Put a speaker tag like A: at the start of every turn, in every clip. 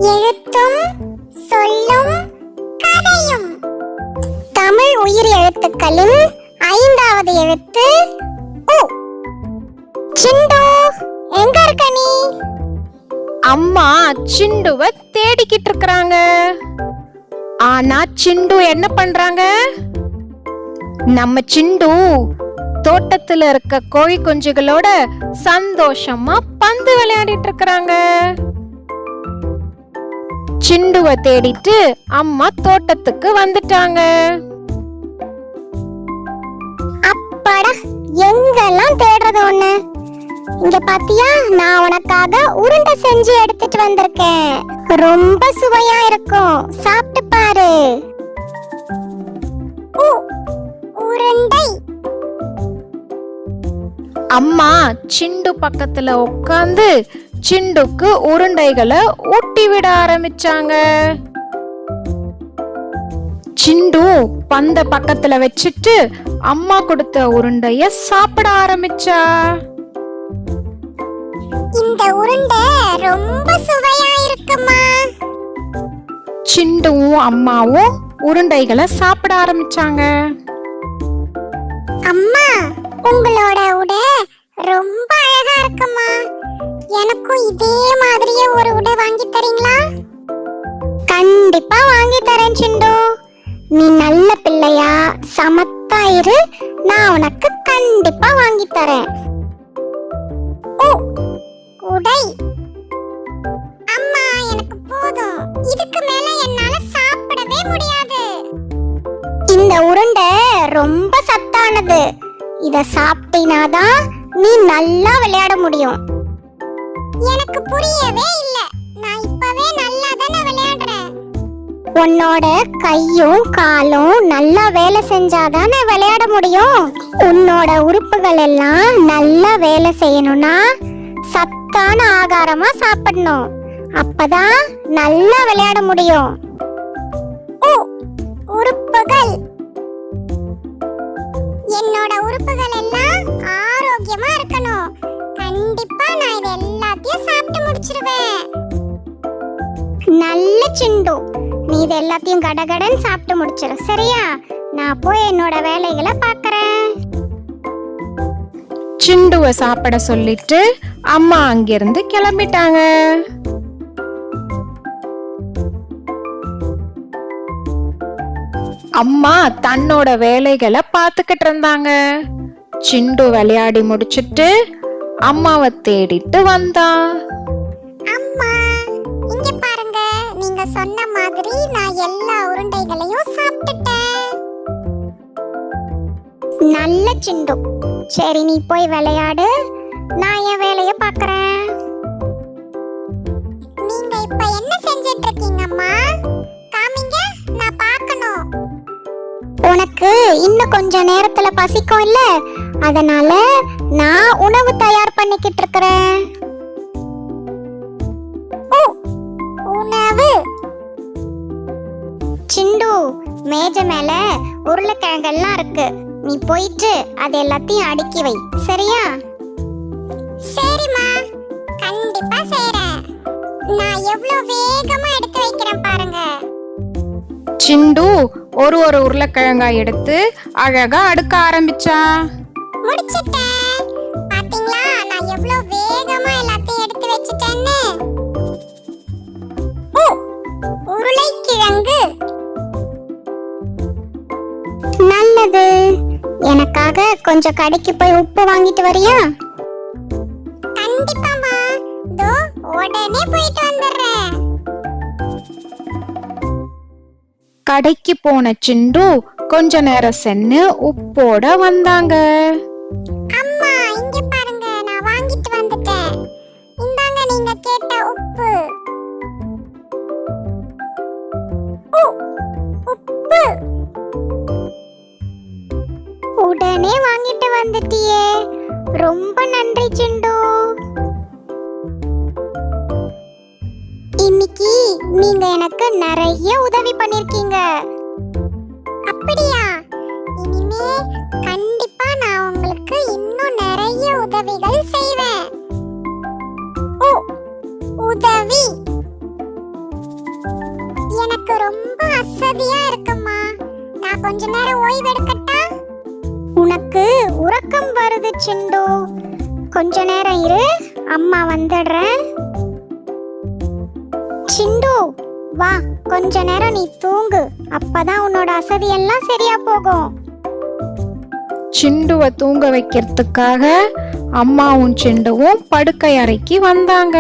A: எழுத்தும் சொல்லும் கதையும். தமிழ் உயிர் எழுத்துக்களின் 5வது எழுத்து உ. சிண்டு, எங்க இருக்க நீ?
B: அம்மா சிண்டுவை தேடிக்கிட்டு இருக்கறாங்க. ஆனா சிண்டு என்ன பண்றாங்க? நம்ம சிண்டு தோட்டத்துல இருக்க கோழி குஞ்சுகளோட சந்தோஷமா பந்து விளையாடிட்டு இருக்கறாங்க. சிண்டுவை தேடிட்டு அம்மா தோட்டத்துக்கு வந்துட்டாங்க.
A: அப்பாடா, எங்கெல்லாம் தேடுறது ஒண்ணு. இங்க பாத்தியா, நான் உனக்காக உருண்டை செஞ்சு எடுத்துட்டு வந்திருக்கேன். ரொம்ப சுவையா இருக்கும், சாப்பிட்டு பாரு. உருண்டை.
B: அம்மா சிண்டு பக்கத்துல உட்கார்ந்து சிண்டுக்கு உருண்டைகளை ஊட்டி விட ஆரம்பிச்சாங்க. சிண்டு பந்த பக்கத்துல வச்சுட்டு அம்மா கொடுத்த உருண்டைய சாப்பிட ஆரம்பிச்சா.
A: இந்த உருண்டை ரொம்ப சுவையா இருக்குமா?
B: சிண்டுவும் அம்மாவும் உருண்டைகளை சாப்பிட ஆரம்பிச்சாங்க.
A: அம்மா, உங்களோட உடை ரொம்ப அழகா இருக்குமா. எனக்கும் இதே மாதிரியே ஒரு உடை வாங்கி தரீங்களா? கண்டிப்பா வாங்கி தரேன் சிண்டு. நீ நல்ல பிள்ளையா சமத்தா இரு, நான் உனக்கு கண்டிப்பா வாங்கி தரேன். உடை. அம்மா, எனக்கு போதும். இதுக்கு மேல என்னால சாப்பிடவே முடியாது. இந்த உருண்டை ரொம்ப சத்தானது. இத சாப்பிட்டினாதான் நீ நல்லா விளையாட முடியும். எனக்கு புரியவே இல்ல. நான் இப்பவே நல்லா தானே விளையாடுறேன். உன்னோட கையும் காலும் நல்லா வேலை செஞ்சாதானே விளையாட முடியும். உன்னோட உறுப்புகள் எல்லாம் நல்லா வேலை செய்யணும்னா சத்தான ஆகாரமா சாப்பிடணும். அப்பதான் நல்லா விளையாட முடியும். உறுப்புகள். என்னோட உறுப்புகள் எல்லாம் ஆரோக்கியமா இருக்கணும். கண்டிப்பா நான் இது எல்லாத்தையும் சாப்பிட்டு முடிச்சிருவேன். நல்ல சிண்டு, நீ இது எல்லாத்தையும் கடகடன் சாப்பிட்டு முடிச்சிரு, சரியா? நான் போய் என்னோட வேலைகளை பார்க்கறேன்.
B: சிண்டுவை சாப்பிட சொல்லிட்டு அம்மா அங்கிருந்து கிளம்பிட்டாங்க. அம்மா தன்னோட வேலைகளை பார்த்துக்கிட்டு இருந்தாங்க. சிண்டு விளையாடி முடிச்சிட்டு அம்மாவை தேடிட்டு வந்தா.
A: அம்மா, இங்க பாருங்க. நீங்க சொன்ன மாதிரி நான் எல்லா உருண்டைகளையும் சாப்பிட்டுட்டேன். நல்ல சிண்டு. சரி, நீ போய் விளையாடு, நான் என் வேலையை பார்க்கறேன். நீங்க இப்ப என்ன செஞ்சிட்டு இருக்கீங்க அம்மா? காமிங்க, நான் பார்க்கணும். உனக்கு இன்னும் கொஞ்ச நேரத்துல பசிக்கும் இல்ல, அதனால நான் உணவு தயார் பண்ணிக்கிட்டு இருக்கறேன். உணவு. சிண்டு, மேஜை மேல உருளைக்கிழங்கெல்லாம் இருக்கு. நீ போயிட்டு அது எல்லாத்தையும் அடுக்கி வை, சரியா? சரிம்மா, கண்டிப்பா செய்றேன். நான் எவ்வளவு வேகமா எடுத்து வைக்கிறேன் பாருங்க.
B: சிண்டு ஒரு உருளைக்கிழங்கா எடுத்து அழகா அடுக்க ஆரம்பிச்சா.
A: முடிச்சிட்டேன். பாத்தீங்களா, நான் எவ்வளவு வேகமா எல்லாத்தையும் எடுத்து வச்சிட்டேன்னு. உருளைக்கிழங்கு. நல்லது. எனக்காக கொஞ்சம் கடைக்கு போய் உப்பு வாங்கிட்டு வரியா? கண்டிப்பாமா, தோ உடனே போயிட்டு வந்துடுறேன்.
B: கடைக்கு போன சிண்டு கொஞ்ச நேரம் சென்னு உப்போட வந்தாங்க.
A: அம்மா, இங்க பாருங்க, நான் வாங்கிட்டு வந்துட்டேன். இந்தாங்க நீங்க கேட்ட உப்பு. உப்பு. உடனே வாங்கிட்டு வந்துட்டியே, ரொம்ப நன்றி சிண்டு. இன்னைக்கு நீங்க எனக்கு நிறைய உதவி பண்ணிருக்கீங்க. அப்படியா? இனிமே கண்டிப்பா நான் உங்களுக்கு இன்னும் நிறைய உதவிகள் செய்வேன். உதவி. கொஞ்ச நேரம் ஓய்வு எடுக்கட்டா? உனக்கு உறக்கம் வருது சிண்டு. கொஞ்ச நேரம் இரு, அம்மா வந்துடுறேன். சிண்டு வா, கொஞ்ச நேரம் நீ தூங்கு, அப்பதான் உன்னோட அசதி எல்லாம் சரியா போகும்.
B: சிண்டுவை தூங்க வைக்கிறதுக்காக அம்மாவும் சிண்டுவும் படுக்கை அறைக்கு வந்தாங்க.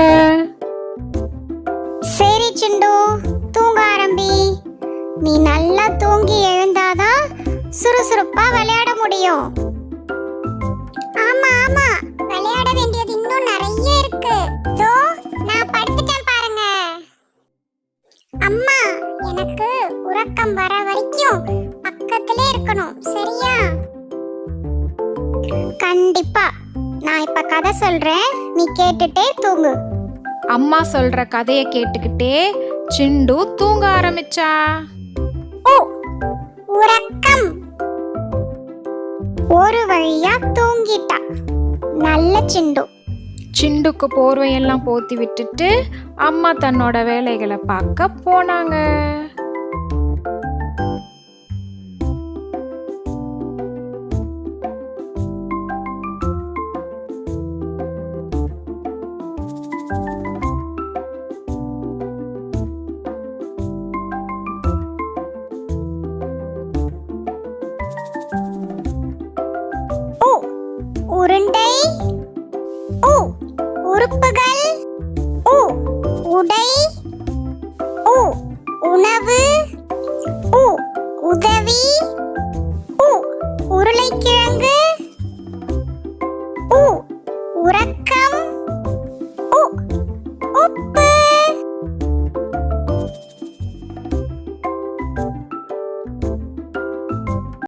A: சரி சிண்டு, தூங்க ஆரம்பி. நீ நல்லா தூங்கி எழுந்தாதான் சுறுசுறுப்பா விளையாட முடியும். ஆமா ஆமா, விளையாட வேண்டியது இன்னும் நிறைய இருக்கு. தோ நான் படுத்துட்டேன் பாருங்க. அம்மா, எனக்கு உறக்கம் வர வரைக்கும் பக்கத்திலே இருக்கணும், சரியா? கண்டிப்பா. நான் இப்ப கதை சொல்றேன், நீ கேட்டுட்டே தூங்கு.
B: அம்மா சொல்ற கதையை கேட்டுக்கிட்டே சிண்டு தூங்க ஆரம்பிச்சா.
A: ஓ, உறக்கம். ஒரு வழியா தூங்கிட்டா. நல்ல சிண்டு.
B: சிண்டுக்கு போர்வையெல்லாம் போத்தி விட்டுட்டு அம்மா தன்னோட வேலைகளை பார்க்க போனாங்க.